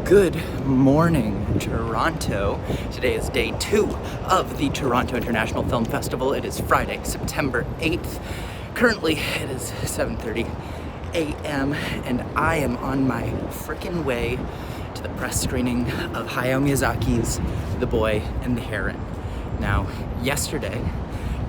Good morning, Toronto. Today is day 2 of the Toronto International Film Festival. It is Friday, September 8th. Currently, it is 7:30 a.m. and I am on my frickin' way to the press screening of Hayao Miyazaki's The Boy and the Heron. Now, yesterday,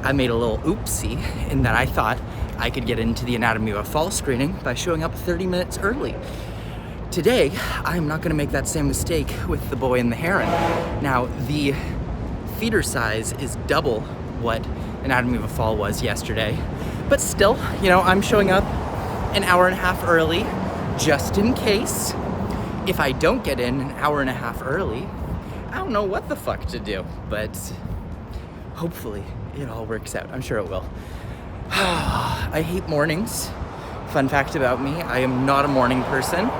I made a little oopsie in that I thought I could get into the Anatomy of a Fall screening by showing up 30 minutes early. Today, I'm not going to make that same mistake with The Boy and the Heron. Now, the theater size is double what Anatomy of a Fall was yesterday, but still, I'm showing up an hour and a half early just in case. If I don't get in an hour and a half early, I don't know what the fuck to do, but hopefully it all works out. I'm sure it will. I hate mornings. Fun fact about me, I am not a morning person.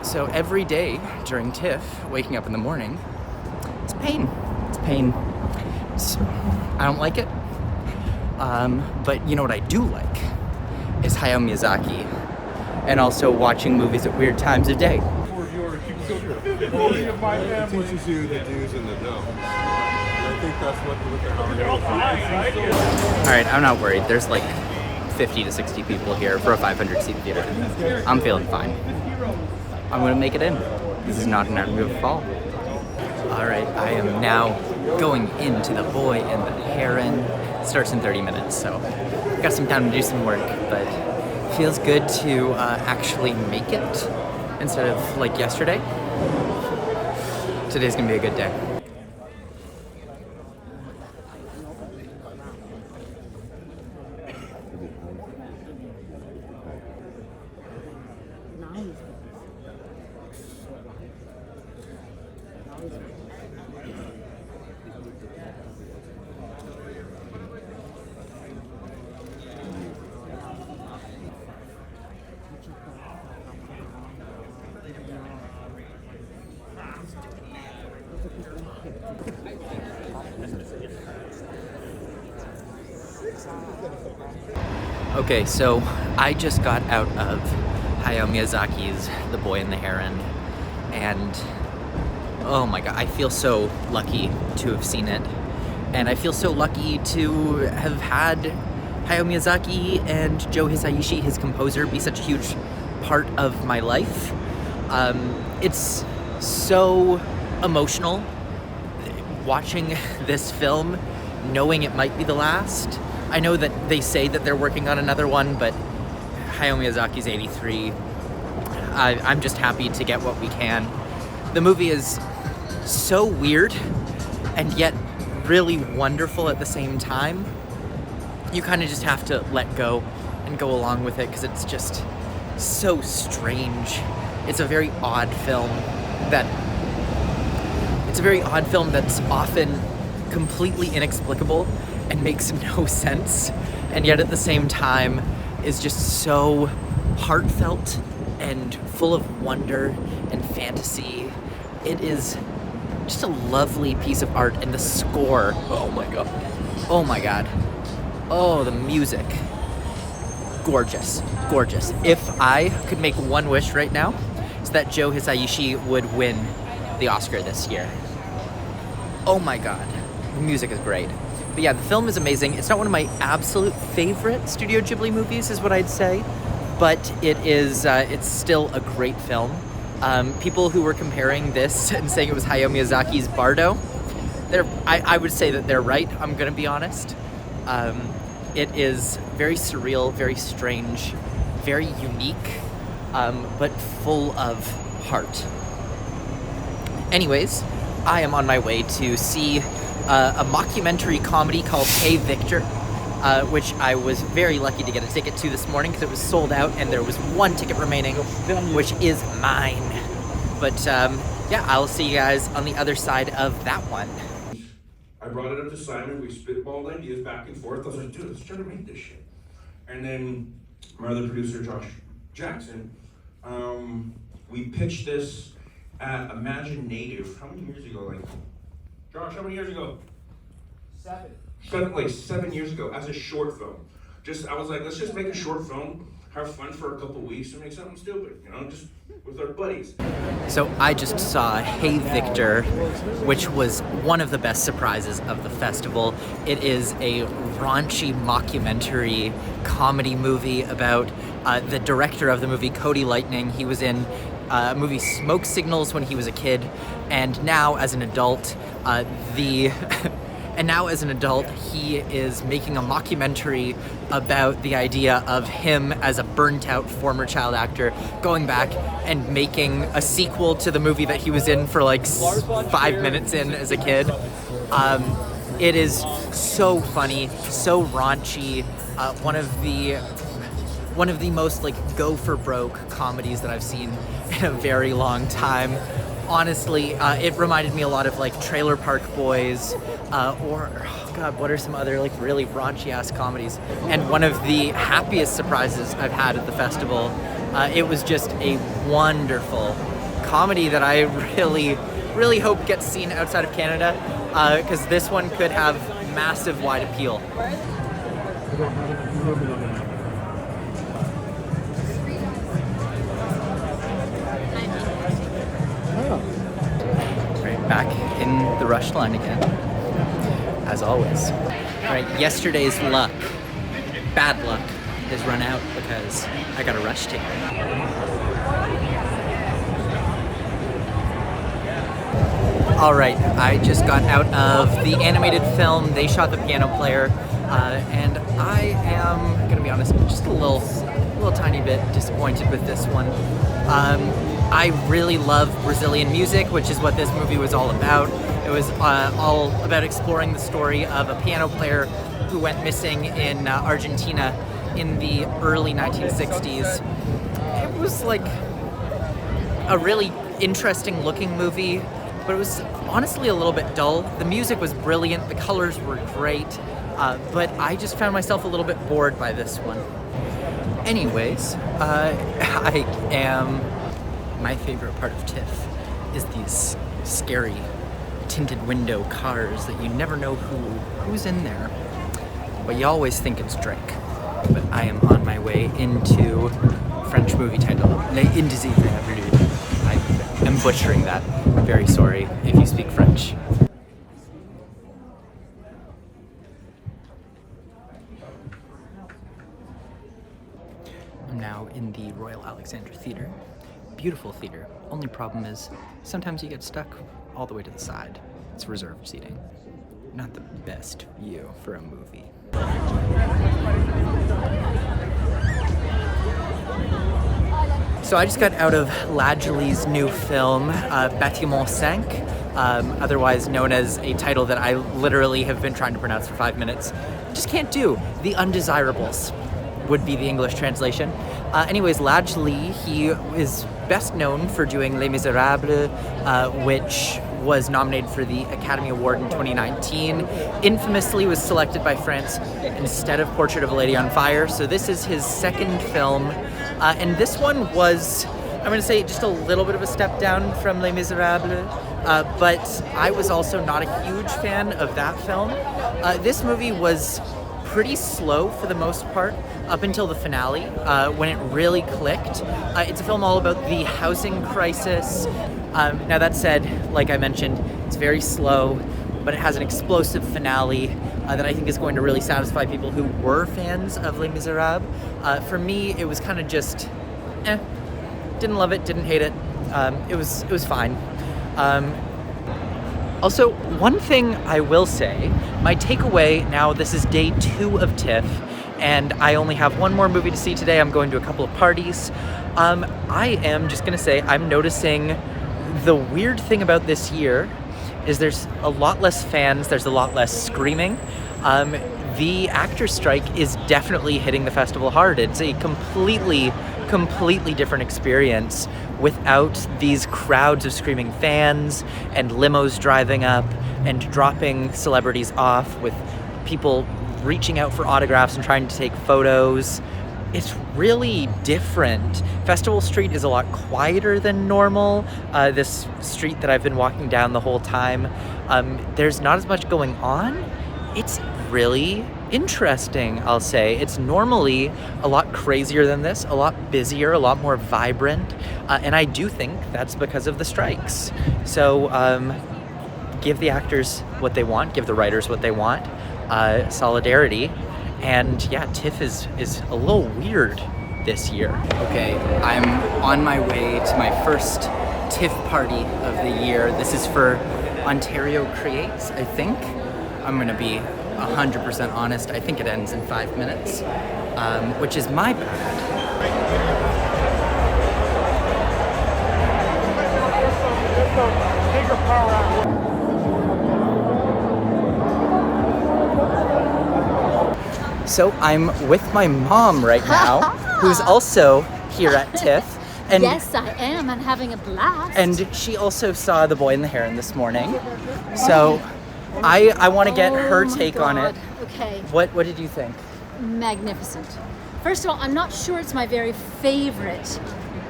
So every day during TIFF, waking up in the morning, it's pain. It's pain. So, I don't like it. But you know what I do like is Hayao Miyazaki, and also watching movies at weird times of day. It teaches you the do's and the don'ts. I think that's what All right, I'm not worried. There's like 50 to 60 people here for a 500-seat theater. I'm feeling fine. I'm gonna make it in. This is not an Anatomy of a Fall. All right, I am now going into The Boy and the Heron. It starts in 30 minutes, so got some time to do some work, but it feels good to actually make it instead of like yesterday. Today's gonna be a good day. Okay, so I just got out of Hayao Miyazaki's The Boy and the Heron, and oh my god, I feel so lucky to have seen it, and I feel so lucky to have had Hayao Miyazaki and Joe Hisaishi, his composer, be such a huge part of my life. It's so emotional watching this film, knowing it might be the last. I know that they say that they're working on another one, but Hayao Miyazaki's 83. I'm just happy to get what we can. The movie is so weird and yet really wonderful at the same time. You kind of just have to let go and go along with it because it's just so strange. It's a very odd film that's often completely inexplicable and makes no sense, and yet at the same time is just so heartfelt and full of wonder and fantasy. It is just a lovely piece of art, and the score, oh my god. Oh, the music. Gorgeous. If I could make one wish right now, it's that Joe Hisaishi would win the Oscar this year. Oh my god, the music is great. But yeah, the film is amazing. It's not one of my absolute favorite Studio Ghibli movies, is what I'd say, but it is. It's still a great film. People who were comparing this and saying it was Hayao Miyazaki's Bardo, I would say that they're right. I'm gonna be honest. It is very surreal, very strange, very unique, but full of heart. Anyways, I am on my way to see a mockumentary comedy called Hey Viktor, which I was very lucky to get a ticket to this morning because it was sold out and there was one ticket remaining, which is mine. But yeah, I'll see you guys on the other side of that one. I brought it up to Simon, we spitballed ideas back and forth. I was like, dude, let's try to make this shit. And then my other producer, Josh Jackson, we pitched this at Imagine Native. How many years ago? Like, Josh, how many years ago? 7. 7 years ago, as a short film. I was like, let's just make a short film. have fun for a couple weeks and make something stupid, you know, just with our buddies. So I just saw Hey Viktor, which was one of the best surprises of the festival. It is a raunchy mockumentary comedy movie about the director of the movie, Cody Lightning. He was in movie Smoke Signals when he was a kid, and now as an adult, he is making a mockumentary about the idea of him as a burnt-out former child actor going back and making a sequel to the movie that he was in for like 5 minutes in as a kid. It is so funny, so raunchy, one of the most like go for broke comedies that I've seen in a very long time. Honestly, it reminded me a lot of like Trailer Park Boys, or oh God, what are some other like really raunchy ass comedies? And one of the happiest surprises I've had at the festival. It was just a wonderful comedy that I really hope gets seen outside of Canada, because this one could have massive wide appeal. Back in the rush line again, as always. Right, yesterday's luck, bad luck, has run out because I got a rush ticket. All right, I just got out of the animated film They Shot the Piano Player, and I am gonna be honest, just a little tiny bit disappointed with this one. I really love Brazilian music, which is what this movie was all about. It was all about exploring the story of a piano player who went missing in Argentina in the early 1960s. It was like a really interesting looking movie, but it was honestly a little bit dull. The music was brilliant, the colors were great, but I just found myself a little bit bored by this one. Anyways, my favorite part of TIFF is these scary tinted window cars that you never know who's in there, but you always think it's Drake. But I am on my way into French movie title Les Indesirables. I am butchering that. Very sorry if you speak French. I'm now in the Royal Alexandra Theatre. Beautiful theater. Only problem is sometimes you get stuck all the way to the side. It's reserved seating. Not the best view for a movie. So I just got out of Ladjely's new film, Bâtiment 5, otherwise known as a title that I literally have been trying to pronounce for 5 minutes. Just can't do. The Indesirables would be the English translation. Anyways, Ladjely, he is best known for doing Les Miserables, which was nominated for the Academy Award in 2019. Infamously was selected by France instead of Portrait of a Lady on Fire. So this is his second film. And this one was, I'm going to say, just a little bit of a step down from Les Miserables. But I was also not a huge fan of that film. This movie was pretty slow for the most part up until the finale, when it really clicked. It's a film all about the housing crisis. Now that said, like I mentioned, it's very slow, but it has an explosive finale that I think is going to really satisfy people who were fans of Les Miserables. For me, it was kind of just, didn't love it, didn't hate it. It was fine. Also, one thing I will say, my takeaway, now this is day 2 of TIFF, and I only have one more movie to see today. I'm going to a couple of parties. I am just gonna say, I'm noticing the weird thing about this year is there's a lot less fans, there's a lot less screaming. The actor strike is definitely hitting the festival hard. It's a completely different experience without these crowds of screaming fans and limos driving up and dropping celebrities off, with people reaching out for autographs and trying to take photos. It's really different. Festival Street is a lot quieter than normal. This street that I've been walking down the whole time, there's not as much going on. It's really interesting, I'll say. It's normally a lot crazier than this, a lot busier, a lot more vibrant, and I do think that's because of the strikes. So give the actors what they want, give the writers what they want, solidarity, and yeah, TIFF is a little weird this year. Okay, I'm on my way to my first TIFF party of the year. This is for Ontario Creates, I think. I'm gonna be 100% honest, I think it ends in 5 minutes, which is my bad. So I'm with my mom right now, who's also here at TIFF. And yes, I am, and having a blast. And she also saw The Boy and the Heron this morning. So I want to get her take on it. Okay. What did you think? Magnificent. First of all, I'm not sure it's my very favorite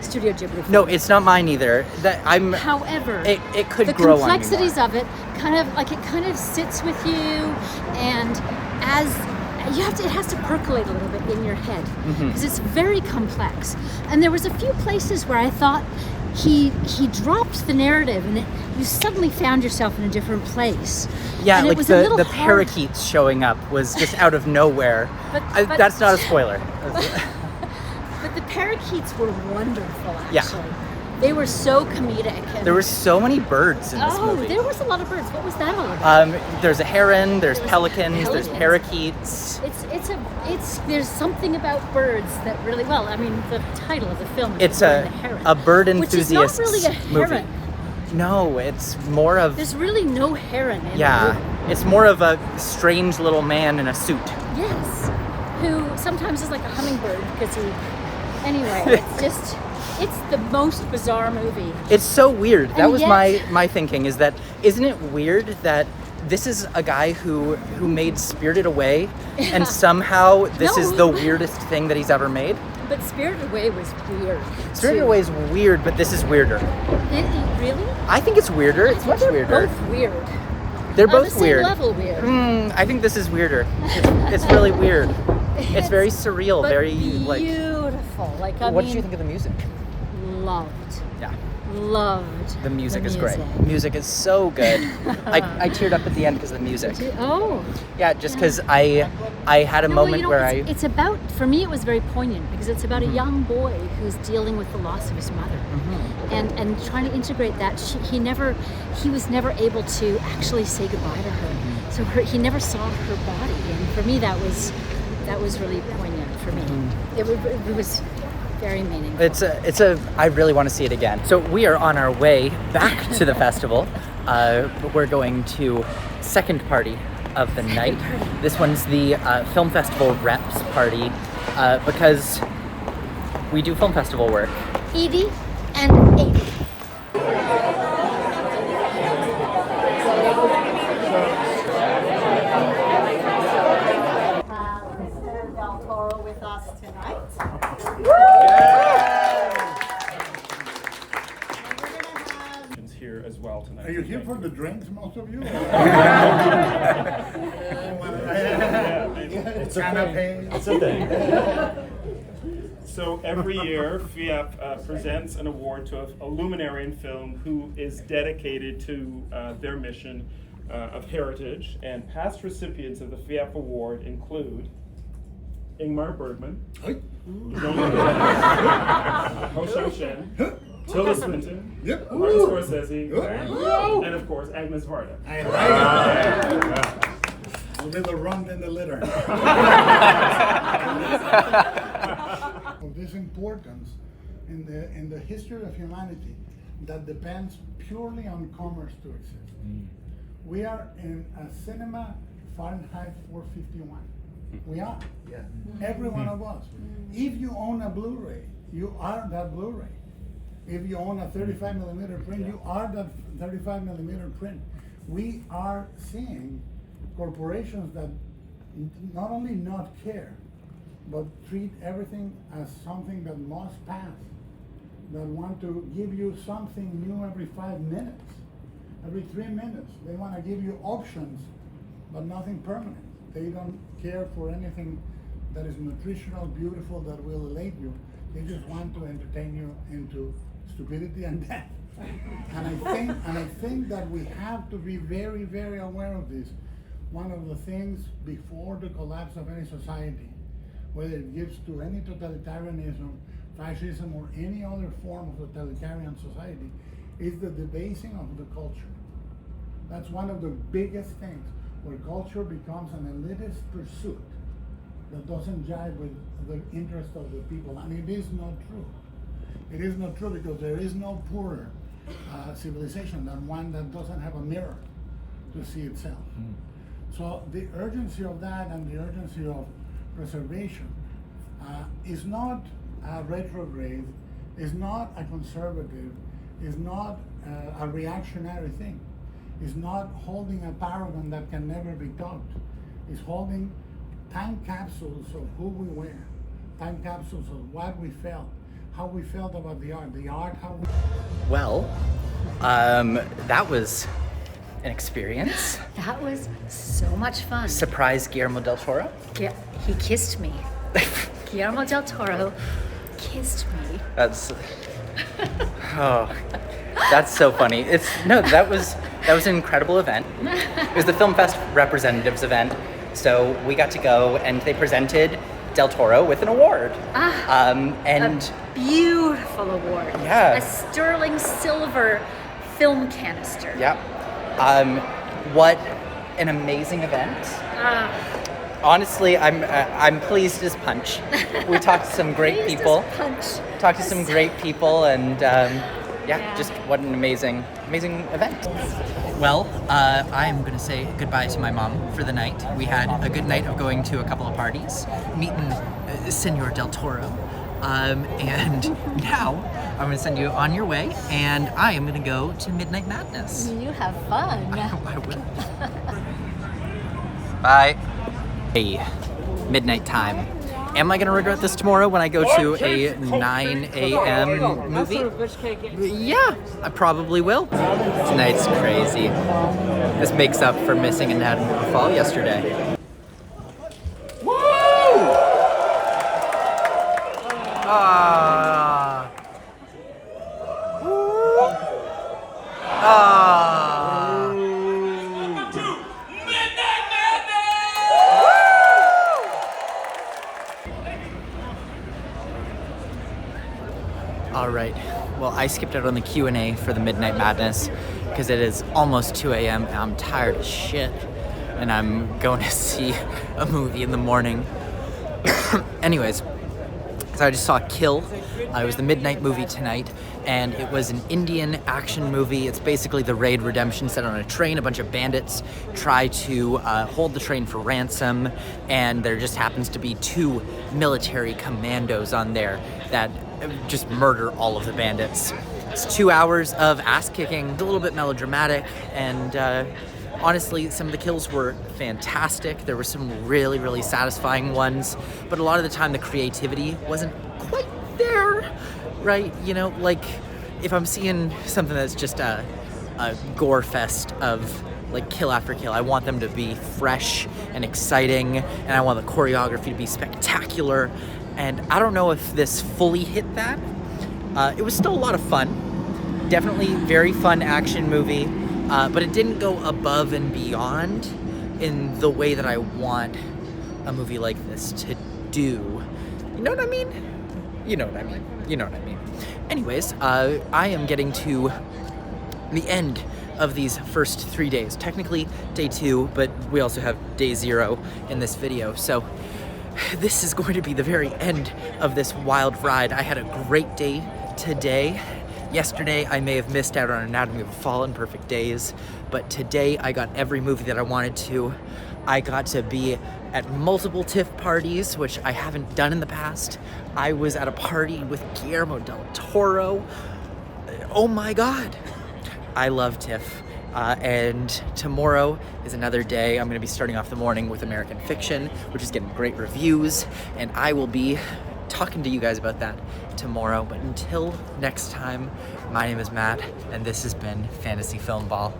Studio Ghibli film. No, it's not mine either. However, it could grow on me more. The complexities of it kind of sits with you, and it has to percolate a little bit in your head because it's very complex. And there was a few places where I thought he dropped the narrative, and you suddenly found yourself in a different place. Yeah, and like the hard. parakeets showing up was just out of nowhere. But that's not a spoiler. But the parakeets were wonderful, actually. Yeah. They were so comedic. There were so many birds in this movie. Oh, there was a lot of birds. What was that all about? There's a heron, there's pelicans, there's parakeets. There's something about birds that really, well, I mean, the title of the film is It's a bird enthusiast movie. Which is not really a heron. Movie. No, it's more of... There's really no heron in Yeah, the movie. It's more of a strange little man in a suit. Yes, who sometimes is like a hummingbird because Anyway, it's the most bizarre movie. It's so weird. That was yet, my thinking, is that, isn't it weird that this is a guy who made Spirited Away, and somehow this is the weirdest thing that he's ever made? But Spirited Away was weird. Spirited Away is weird, but this is weirder. Really? I think it's weirder. It's much weirder. They're both weird. They're both on the weird. same level weird. I think this is weirder. It's really weird. It's very surreal, but very beautiful. What did you think of the music? Loved. Yeah. Loved. The music is great. Music is so good. I teared up at the end because of the music. Oh. Yeah, just because I had a moment where it's about, for me it was very poignant because it's about a young boy who's dealing with the loss of his mother, and trying to integrate that. He was never able to actually say goodbye to her, so he never saw her body, and for me that was really poignant for me. It was very meaningful. I really want to see it again. So we are on our way back to the festival. We're going to second party of the night. This one's the film festival reps party because we do film festival work. Edie and 80. Mr. Toro with us tonight. Here as well tonight. Are you here for the drinks, most of you? It's okay. It's okay. So every year, FIAP presents an award to a luminary in film who is dedicated to their mission of heritage. And past recipients of the FIAP award include Ingmar Bergman, Ho Shang Shen, Tilda Swinton, Martin Scorsese, and of course Agnes Varda. A little rum in the litter. Of this importance in the history of humanity that depends purely on commerce to exist. We are in a cinema Fahrenheit 451. We are. Yeah. Every one of us. If you own a Blu-ray, you are that Blu-ray. If you own a 35 millimeter print, you are that 35 millimeter print. We are seeing corporations that not only not care, but treat everything as something that must pass, that want to give you something new every 5 minutes, every 3 minutes. They want to give you options, but nothing permanent. They don't care for anything that is nutritional, beautiful, that will elate you. They just want to entertain you into stupidity and death. And I think that we have to be very, very aware of this. One of the things before the collapse of any society, whether it gives to any totalitarianism, fascism, or any other form of totalitarian society, is the debasing of the culture. That's one of the biggest things, where culture becomes an elitist pursuit that doesn't jive with the interest of the people. And it is not true. It is not true, because there is no poorer civilization than one that doesn't have a mirror to see itself. So the urgency of that and the urgency of preservation is not a retrograde, is not a conservative, is not a reactionary thing. Is not holding a paragon that can never be topped. Is holding time capsules of who we were, time capsules of what we felt, how we felt about the art, how we... Well, that was an experience. That was so much fun. Surprise Guillermo del Toro. He kissed me. Guillermo del Toro kissed me. That's that's so funny. That was an incredible event. It was the Film Fest representatives event, so we got to go and they presented Del Toro with an award. And a beautiful award. Yeah. A sterling silver film canister. Yeah. What an amazing event. Honestly, I'm pleased as punch. We talked to some great people. Talked to some great people, and just what an amazing event. Well, I am going to say goodbye to my mom for the night. We had a good night of going to a couple of parties, meeting Senor Del Toro, and now I'm going to send you on your way, and I am going to go to Midnight Madness. You have fun. I will. Bye. Hey, midnight time. Am I going to regret this tomorrow when I go to a 9 a.m. movie? Yeah, I probably will. Tonight's crazy. This makes up for missing Anatomy of a Fall yesterday. Woo! Ah. All right, well, I skipped out on the Q&A for the Midnight Madness because it is almost 2 a.m. and I'm tired as shit, and I'm going to see a movie in the morning. Anyways, so I just saw Kill. It was the midnight movie tonight, and it was an Indian action movie. It's basically the Raid Redemption set on a train. A bunch of bandits try to hold the train for ransom, and there just happens to be 2 military commandos on there that just murder all of the bandits. It's 2 hours of ass kicking, a little bit melodramatic, and honestly, some of the kills were fantastic. There were some really, really satisfying ones, but a lot of the time the creativity wasn't quite there, right? You know, like if I'm seeing something that's just a gore fest of like kill after kill, I want them to be fresh and exciting, and I want the choreography to be spectacular. And I don't know if this fully hit that. It was still a lot of fun. Definitely very fun action movie, but it didn't go above and beyond in the way that I want a movie like this to do. You know what I mean? You know what I mean. You know what I mean. Anyways, I am getting to the end of these first 3 days. Technically day 2, but we also have day 0 in this video. So this is going to be the very end of this wild ride. I had a great day today. Yesterday, I may have missed out on Anatomy of a Fall and Perfect Days, but today I got every movie that I wanted to. I got to be at multiple TIFF parties, which I haven't done in the past. I was at a party with Guillermo del Toro. Oh my God. I love TIFF. And tomorrow is another day. I'm going to be starting off the morning with American Fiction, which is getting great reviews, and I will be talking to you guys about that tomorrow. But until next time, my name is Matt, and this has been Fantasy Filmball.